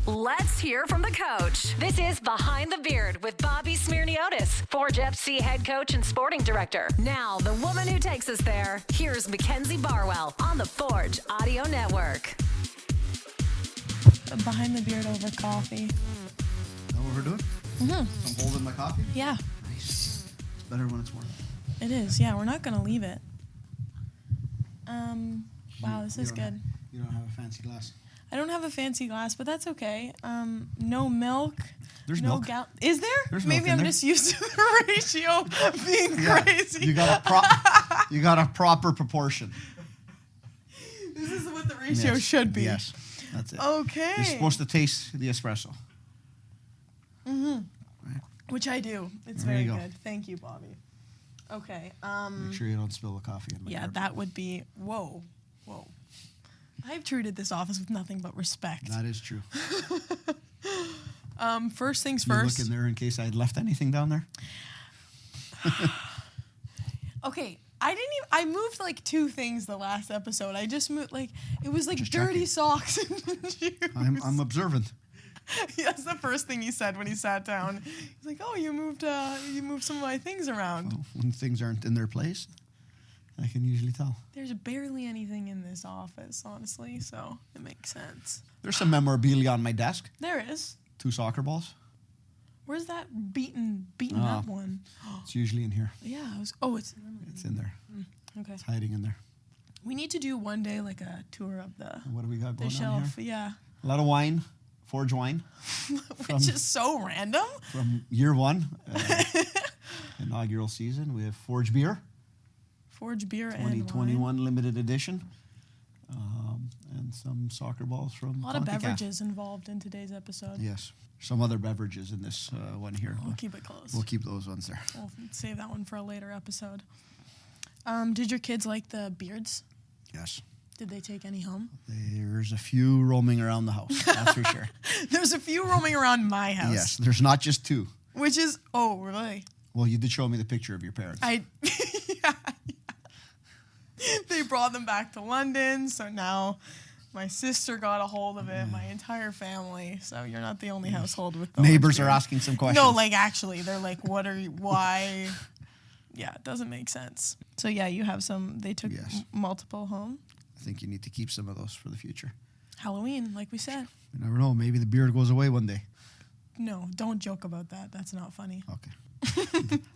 Let's hear from the coach. This is Behind the Beard with Bobby Smirniotis, Forge FC head coach and sporting director. Now, the woman who takes us there, here's Mackenzie Barwell on the Forge Audio Network. Behind the Beard over coffee. Is that what we're doing? Mm-hmm. I'm holding my coffee? Yeah. Nice. It's better when it's warm. It is, yeah. We're not going to leave it. Wow, this is good. You don't have a fancy glass? I don't have a fancy glass, but that's okay. No milk. There's no milk. Is there? There's Maybe milk in I'm there. just used to the ratio being crazy. You got a proper proportion. This is what the ratio should be. Yes, that's it. Okay. You're supposed to taste the espresso. Mm-hmm. Right. Which I do. It's There very you go. good. Thank you, Bobby. Okay. Make sure you don't spill the coffee in my Yeah, cup. that would be... Whoa. I've treated this office with nothing but respect. That is true. First things You first. look in there in case I had left anything down there. Okay, I moved like 2 things the last episode. I just moved it was like Just dirty checking. socks and shoes. I'm observant. Yeah, that's the first thing he said when he sat down. He's like, "Oh, you moved some of my things around." Well, when things aren't in their place, I can usually tell. There's barely anything in this office, honestly, so it makes sense. There's some memorabilia on my desk. There is. 2 soccer balls. Where's that beaten up one? It's usually in here. Yeah, It's in there. okay. It's hiding in there. We need to do one day like a tour of the What do we got going on shelf. here? Yeah. A lot of wine, Forge wine Which is so random. from year 1, inaugural season. We have Forge beer, Forge beer and 2021 wine. limited edition, and some soccer balls from A lot of CONCACAF. beverages involved in today's episode. Yes, some other beverages in this one here. We'll keep it close. We'll keep those ones there. We'll save that one for a later episode. Did your kids like the beards? Yes. Did they take any home? There's a few roaming around the house, that's for sure. There's a few roaming around my house. Yes, there's not just 2. Which is, oh, really? Well, you did show me the picture of your parents. Yeah. They brought them back to London, so now my sister got a hold of it, my entire family. So you're not the only household with those. Neighbors are asking some questions. No, actually, they're like, why? Yeah, it doesn't make sense. So yeah, you have some, they took Yes. multiple home. I think you need to keep some of those for the future. Halloween, like we said. You never know. Maybe the beard goes away one day. No, don't joke about that. That's not funny. Okay.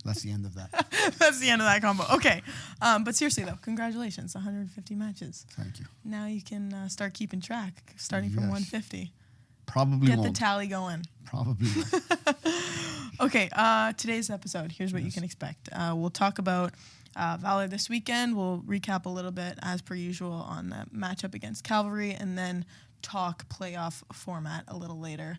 That's the end of that. That's the end of that combo. Okay. But seriously, though, congratulations. 150 matches. Thank you. Now you can start keeping track, starting from Yes. 150. Probably Get won't. the tally going. Probably won't. Okay, today's episode, here's what you can expect. We'll talk about Valour this weekend. We'll recap a little bit, as per usual, on the matchup against Cavalry, and then talk playoff format a little later.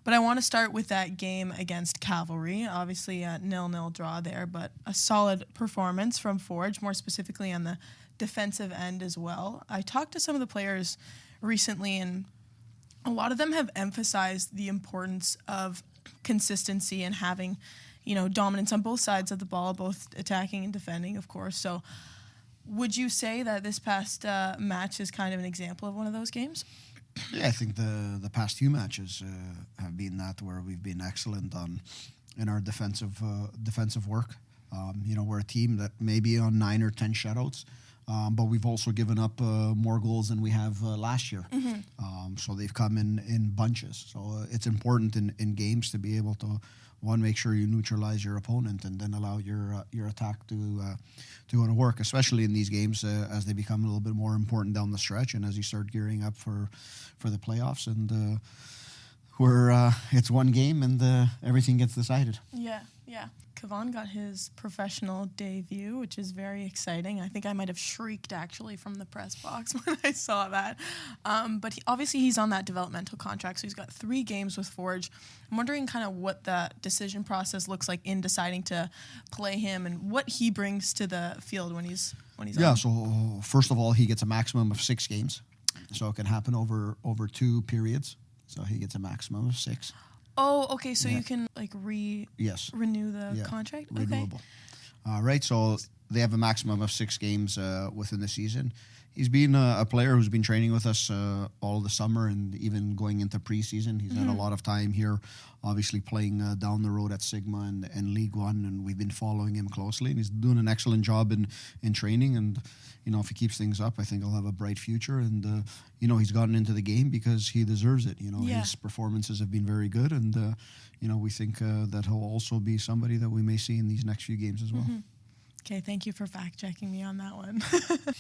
But I want to start with that game against Cavalry. Obviously, a 0-0 draw there, but a solid performance from Forge, more specifically on the defensive end as well. I talked to some of the players recently, and a lot of them have emphasized the importance of consistency and having, dominance on both sides of the ball, both attacking and defending, of course. So would you say that this past match is kind of an example of one of those games? Yeah, I think the past few matches have been that where we've been excellent in our defensive work. We're a team that may be on 9 or 10 shutouts, but we've also given up more goals than we have last year. Mm-hmm. So they've come in bunches. So it's important in games to be able to, one, make sure you neutralize your opponent and then allow your attack to go to work, especially in these games as they become a little bit more important down the stretch and as you start gearing up for the playoffs and where it's one game and everything gets decided. Yeah. Kevaughn got his professional debut, which is very exciting. I think I might have shrieked, actually, from the press box when I saw that. But obviously he's on that developmental contract, so he's got 3 games with Forge. I'm wondering kind of what the decision process looks like in deciding to play him and what he brings to the field when he's on. So first of all, he gets a maximum of 6 games. So it can happen over 2 periods. So he gets a maximum of 6. Oh, okay. So Yeah. you can Yes. renew the contract. Renewable. Okay. Right. So they have a maximum of 6 games within the season. He's been a player who's been training with us all the summer and even going into preseason. He's had a lot of time here, obviously playing down the road at Sigma and League One, and we've been following him closely. And he's doing an excellent job in training. And if he keeps things up, I think he'll have a bright future. And he's gotten into the game because he deserves it. His performances have been very good, and we think that he'll also be somebody that we may see in these next few games as well. Okay, thank you for fact-checking me on that one.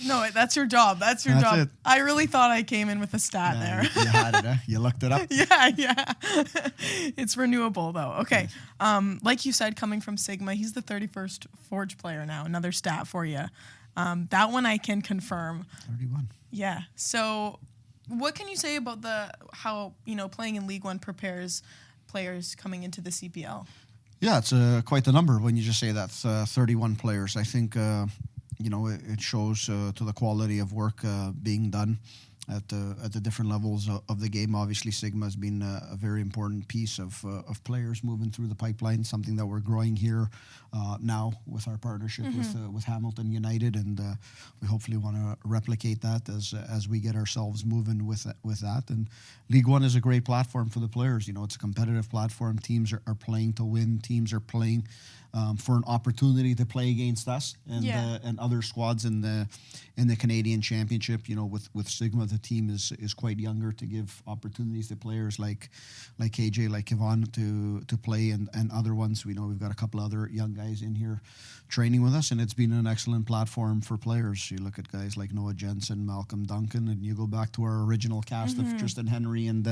No, that's your job. That's your job. It. I really thought I came in with a stat there. You had it, huh? You looked it up? Yeah. It's renewable, though. Okay. Like you said, coming from Sigma, he's the 31st Forge player now. Another stat for you. That one I can confirm. 31. Yeah. So what can you say about how playing in League One prepares players coming into the CPL? Yeah, it's quite a number when you just say that, 31 players. I think, it shows to the quality of work being done at the different levels of the game. Obviously, Sigma has been a very important piece of players moving through the pipeline, something that we're growing here now with our partnership with Hamilton United, and we hopefully want to replicate that as we get ourselves moving with that. And League One is a great platform for the players. It's a competitive platform. Teams are playing to win. Teams are playing for an opportunity to play against us and other squads in the Canadian Championship. With Sigma, the team is quite younger to give opportunities to players like KJ, like Kevaughn to play, and other ones. We know we've got a couple other young guys in here training with us, and it's been an excellent platform for players. You look at guys like Noah Jensen, Malcolm Duncan, and you go back to our original cast of Tristan Henry and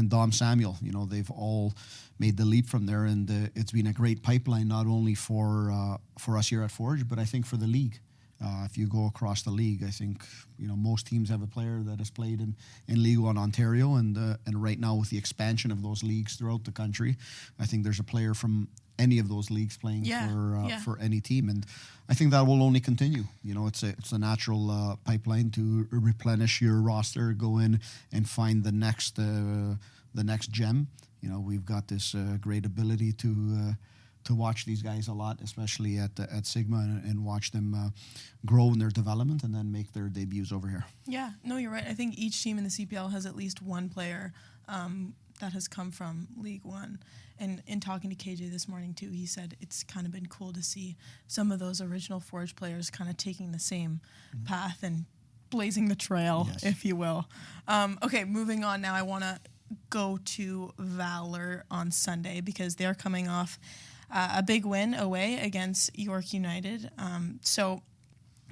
Dom Samuel. They've all made the leap from there, and it's been a great pipeline, not only for us here at Forge, but I think for the league. If you go across the league, I think most teams have a player that has played in League One Ontario, and right now with the expansion of those leagues throughout the country, I think there's a player from any of those leagues playing for any team, and I think that will only continue. It's a natural pipeline to replenish your roster, go in and find the next gem. We've got this great ability to watch these guys a lot, especially at Sigma, and watch them grow in their development and then make their debuts over here. Yeah, no, you're right. I think each team in the CPL has at least one player that has come from League One. And in talking to KJ this morning too, he said it's kind of been cool to see some of those original Forge players kind of taking the same path and blazing the trail, if you will. Okay, moving on now. I want to go to Valour on Sunday because they're coming off a big win away against York United. So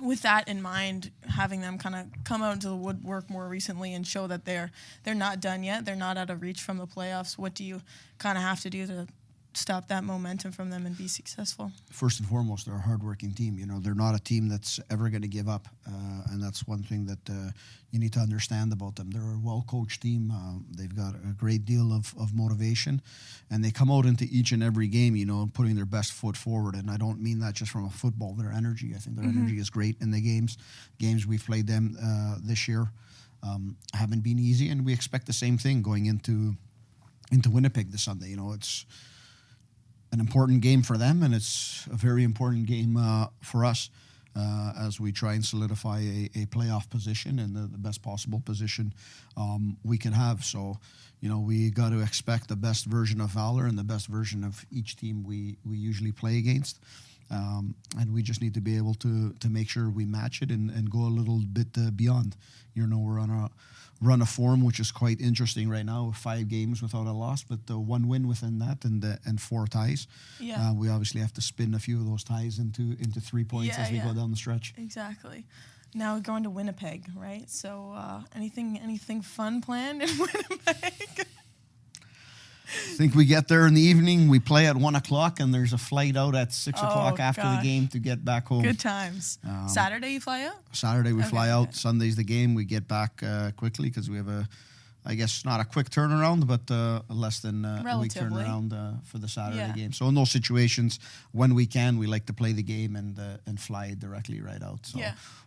with that in mind, having them kind of come out into the woodwork more recently and show that they're not done yet, they're not out of reach from the playoffs, what do you kind of have to do to stop that momentum from them and be successful? First and foremost, they're a hardworking team. They're not a team that's ever going to give up, and that's one thing that you need to understand about them. They're a well-coached team. They've got a great deal of motivation, and they come out into each and every game, putting their best foot forward. And I don't mean that just from a football. Their energy, I think their energy is great in the games. Games we've played them this year haven't been easy, and we expect the same thing going into Winnipeg this Sunday. It's an important game for them, and it's a very important game for us as we try and solidify a playoff position and the best possible position we can have. So, we got to expect the best version of Valour and the best version of each team we usually play against. And we just need to be able to make sure we match it and go a little bit beyond. We're on a run of form, which is quite interesting right now, with 5 games without a loss, but 1 win within that and 4 ties. Yeah. We obviously have to spin a few of those ties into 3 points as we go down the stretch. Exactly. Now we're going to Winnipeg, right? So anything fun planned in Winnipeg? I think we get there in the evening. We play at 1:00, and there's a flight out at 6:00 after the game to get back home. Good times. Saturday you fly out? Saturday we fly out. Sunday's the game. We get back quickly because we have I guess not a quick turnaround, but less than a week turnaround for the Saturday game. So in those situations, when we can, we like to play the game and fly directly right out. So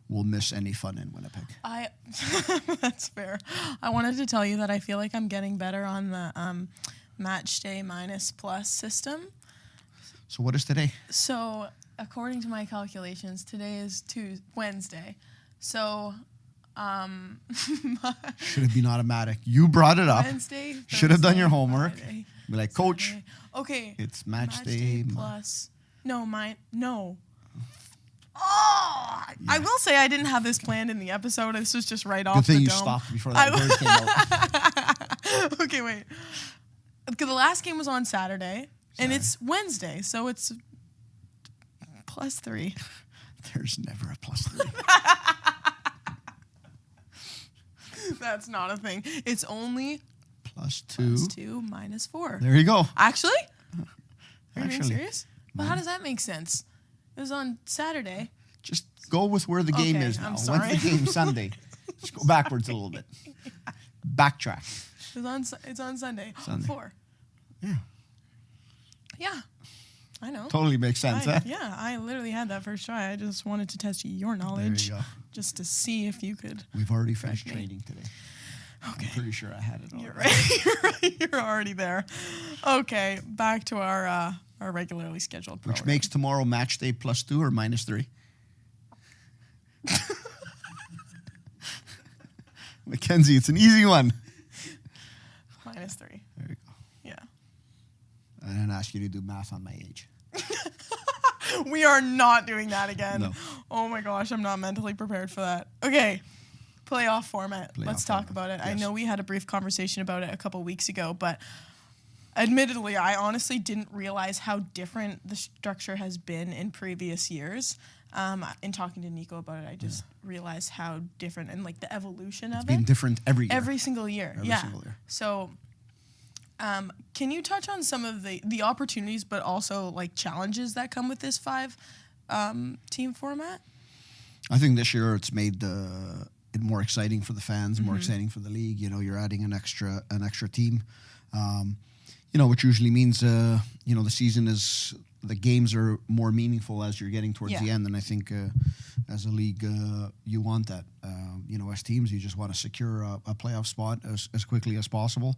we'll miss any fun in Winnipeg. That's fair. I wanted to tell you that I feel like I'm getting better on the match day minus plus system. So what is today? So according to my calculations, today is Wednesday. So, should have been automatic. You brought it up. Wednesday, should have done Thursday, your homework. Friday, Be like, Coach, Saturday. Okay. it's match day. plus. No. Oh, I will say I didn't have this planned in the episode. This was just right off Good thing the you dome. stopped before that word came out. Okay, wait. Because the last game was on Saturday, and it's Wednesday, so it's +3. There's never a +3. That's not a thing. It's only +2. +2 -4. There you go. Actually? Are you being Actually. serious? But how does that make sense? It was on Saturday. Just go with where the game Okay, is now. I'm When's sorry. the game? Sunday. Just go backwards a little bit. Backtrack. It's on Sunday. Sunday. 4. Yeah. Yeah. I know. Totally makes sense, huh? Yeah, I literally had that first try. I just wanted to test your knowledge. There you go. Just to see if you could. We've already finished me. training today. Okay. I'm pretty sure I had it all. You're right. You're right. You're already there. Okay, back to our regularly scheduled Which program. makes tomorrow match day +2 or -3? Mackenzie, it's an easy one. -3. There you go. Yeah. I didn't ask you to do math on my age. We are not doing that again. No. Oh my gosh, I'm not mentally prepared for that. Okay. Playoff format. Playoff Let's talk format. about it. I Yes. know we had a brief conversation about it a couple weeks ago, but admittedly, I honestly didn't realize how different the structure has been in previous years. In talking to Nico about it, I just realized how different and like the evolution of It's been it. different every year. Every single year. Every yeah. single year. So, can you touch on some of the opportunities, but also like challenges that come with this 5 team format? I think this year it's made it more exciting for the fans, more exciting for the league. You know, you're adding an extra team. Which usually means the games are more meaningful as you're getting towards the end. And I think as a league, you want that. As teams, you just want to secure a playoff spot as quickly as possible.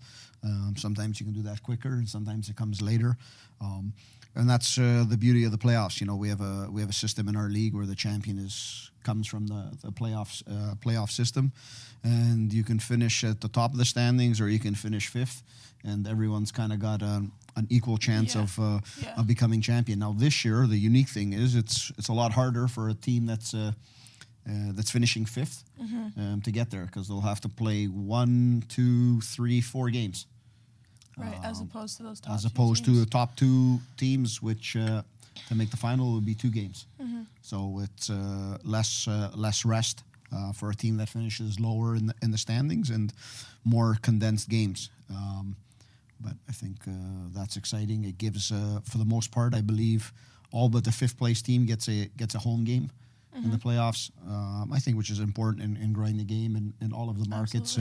Sometimes you can do that quicker, and sometimes it comes later. And that's the beauty of the playoffs. You know, we have a system in our league where the champion comes from the playoff system, and you can finish at the top of the standings or you can finish 5th, and everyone's kind of got an equal chance of becoming champion. Now this year, the unique thing is it's a lot harder for a team that's finishing 5th to get there, because they'll have to play 1, 2, 3, 4 games. Right, as opposed to those top As opposed to the top 2 teams, which to make the final would be 2 games. So it's less rest for a team that finishes lower in the standings, and more condensed games. But I think that's exciting. It gives, for the most part, I believe, all but the 5th place team gets a home game in the playoffs. I think, which is important in growing the game in all of the markets.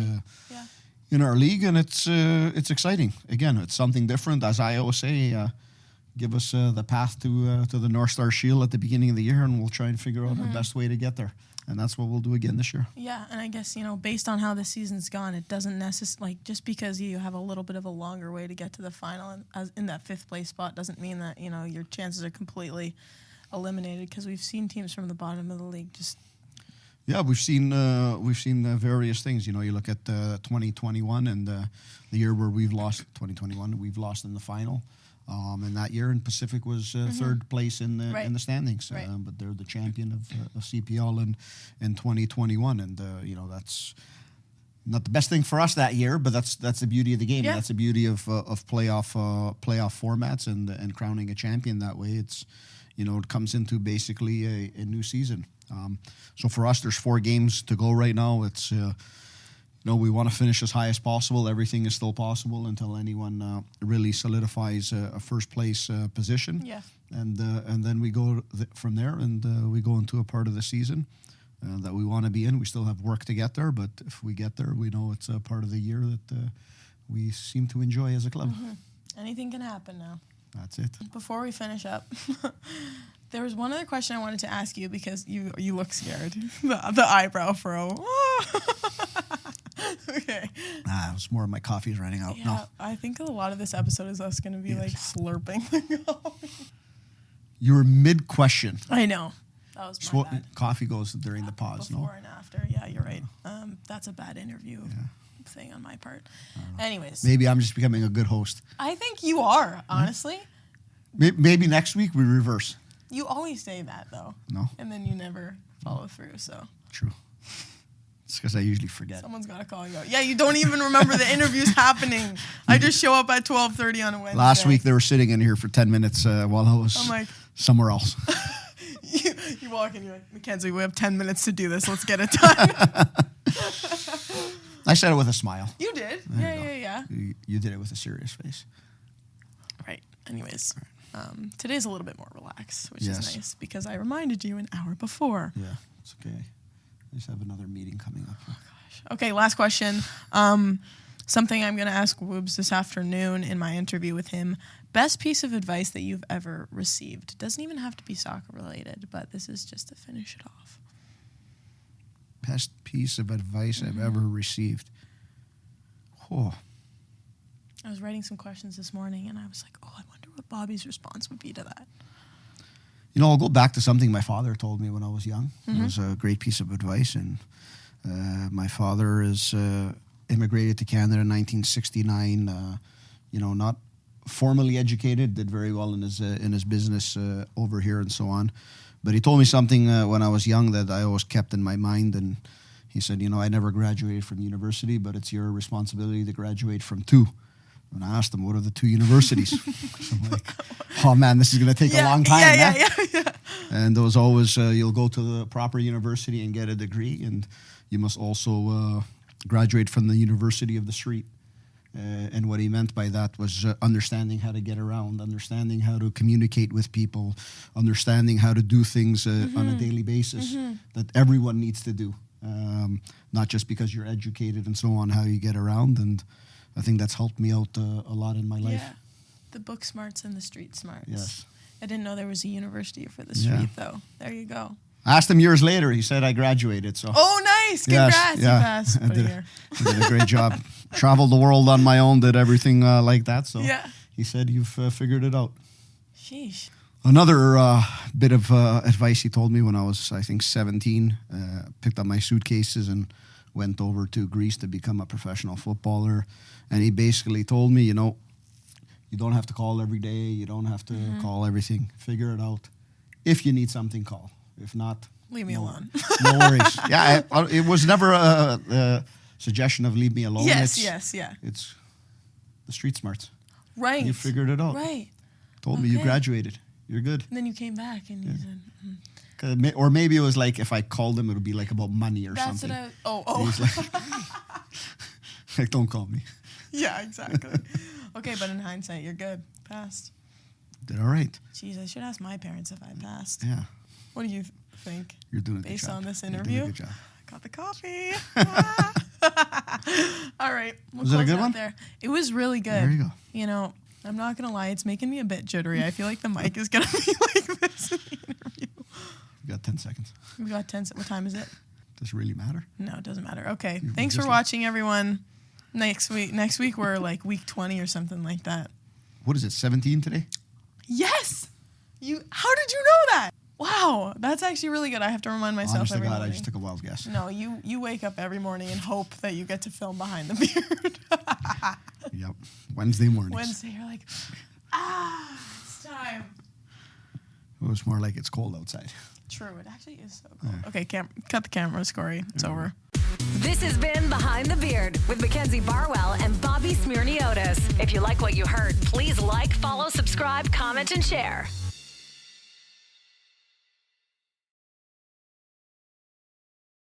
In our league, and it's exciting. Again, it's something different. As I always say, give us the path to the North Star Shield at the beginning of the year, and we'll try and figure out our best way to get there. And that's what we'll do again this year. Yeah, and I guess, based on how the season's gone, it doesn't necessarily, just because you have a little bit of a longer way to get to the final in that 5th place spot doesn't mean that, your chances are completely eliminated, because we've seen teams from the bottom of the league just... Yeah, we've seen various things. You look at 2021 and the year where we've lost. 2021, we've lost in the final. And that year, and Pacific was 3rd place in the standings. Right. But they're the champion of CPL in 2021, and that's not the best thing for us that year. But that's the beauty of the game. Yeah. And that's the beauty of playoff formats and crowning a champion that way. It's it comes into basically a new season. So for us, there's 4 games to go right now. It's we want to finish as high as possible. Everything is still possible until anyone really solidifies a first place position. Yeah. And then we go from there, and we go into a part of the season that we want to be in. We still have work to get there, but if we get there, we know it's a part of the year that we seem to enjoy as a club. Anything can happen now. That's it. Before we finish up, there was one other question I wanted to ask you, because you look scared. The eyebrow furrow. Okay. It was more of my coffee's running out. Yeah, No. I think a lot of this episode is us going to be like slurping. You were mid-question. I know. That was my bad. Coffee goes during the pause, no? Before and after. Yeah, you're right. That's a bad interview thing on my part. Anyways. Maybe I'm just becoming a good host. I think you are, honestly. Maybe next week we reverse. You always say that, though. No. And then you never follow through, so. True. It's because I usually forget. Someone's got to call you out. Yeah, you don't even remember the interview's happening. I just show up at 12:30 on a Wednesday. Last week they were sitting in here for 10 minutes while I was somewhere else. you walk in, you're like, Mackenzie, we have 10 minutes to do this. Let's get it done. I said it with a smile. You did. Yeah. You did it with a serious face. Right. Anyways, today's a little bit more relaxed, which is nice because I reminded you an hour before. Yeah, it's okay. I just have another meeting coming up. Oh, gosh. Okay, last question. Something I'm going to ask Woobs this afternoon in my interview with him. Best piece of advice that you've ever received. Doesn't even have to be soccer related, but this is just to finish it off. Best piece of advice I've ever received. Oh. I was writing some questions this morning, and I was like, I wonder what Bobby's response would be to that. I'll go back to something my father told me when I was young. It was a great piece of advice, and my father is immigrated to Canada in 1969. Not formally educated, did very well in his business over here and so on. But he told me something when I was young that I always kept in my mind, and he said, I never graduated from university, but it's your responsibility to graduate from two. And I asked him, what are the two universities? So I'm like, oh man, this is going to take a long time. Yeah. And there was always, you'll go to the proper university and get a degree, and you must also graduate from the university of the street. And what he meant by that was understanding how to get around, understanding how to communicate with people, understanding how to do things on a daily basis that everyone needs to do. Not just because you're educated and so on, how you get around. And I think that's helped me out a lot in my life. Yeah, the book smarts and the street smarts. Yes. I didn't know there was a university for the street, though. There you go. I asked him years later. He said I graduated. So. Oh, nice! Congrats! You passed. I did a great job. Traveled the world on my own. Did everything like that. So he said you've figured it out. Sheesh. Another bit of advice he told me when I was, I think, 17. Picked up my suitcases and went over to Greece to become a professional footballer. And he basically told me, you don't have to call every day. You don't have to call everything. Figure it out. If you need something, call. If not, leave me alone. No worries. Yeah, it was never a suggestion of leave me alone. Yes. It's the street smarts. Right. You figured it out. Right. Told me you graduated. You're good. And then you came back and you said... Or maybe it was like if I called him, it would be like about money or something. That's what I... He's like, don't call me. Yeah, exactly. Okay, but in hindsight, you're good. Passed. Did all right. Jeez, I should ask my parents if I passed. Yeah. What do you think? You're doing a good job. Based on this interview? You're doing a good job. I got the coffee. All right. Was it a good one? There. It was really good. There you go. I'm not going to lie. It's making me a bit jittery. I feel like the mic is going to be like this in the interview. We got 10 seconds. We got 10 seconds. What time is it? Does it really matter? No, it doesn't matter. Okay. Thanks for watching, everyone. Next week we're like week 20 or something like that. What is it, 17 today? Yes. How did you know that? Wow, that's actually really good. I have to remind myself every morning. I just took a wild guess. No, you wake up every morning and hope that you get to film Behind the Beard. Yep. Wednesday mornings. Wednesday, you're like, it's time. It was more like it's cold outside. True, it actually is so cold. Yeah. Okay, cut the camera, Corey. It's over. This has been Behind the Beard with Mackenzie Barwell and Bobby Smyrniotis. If you like what you heard, please like, follow, subscribe, comment, and share.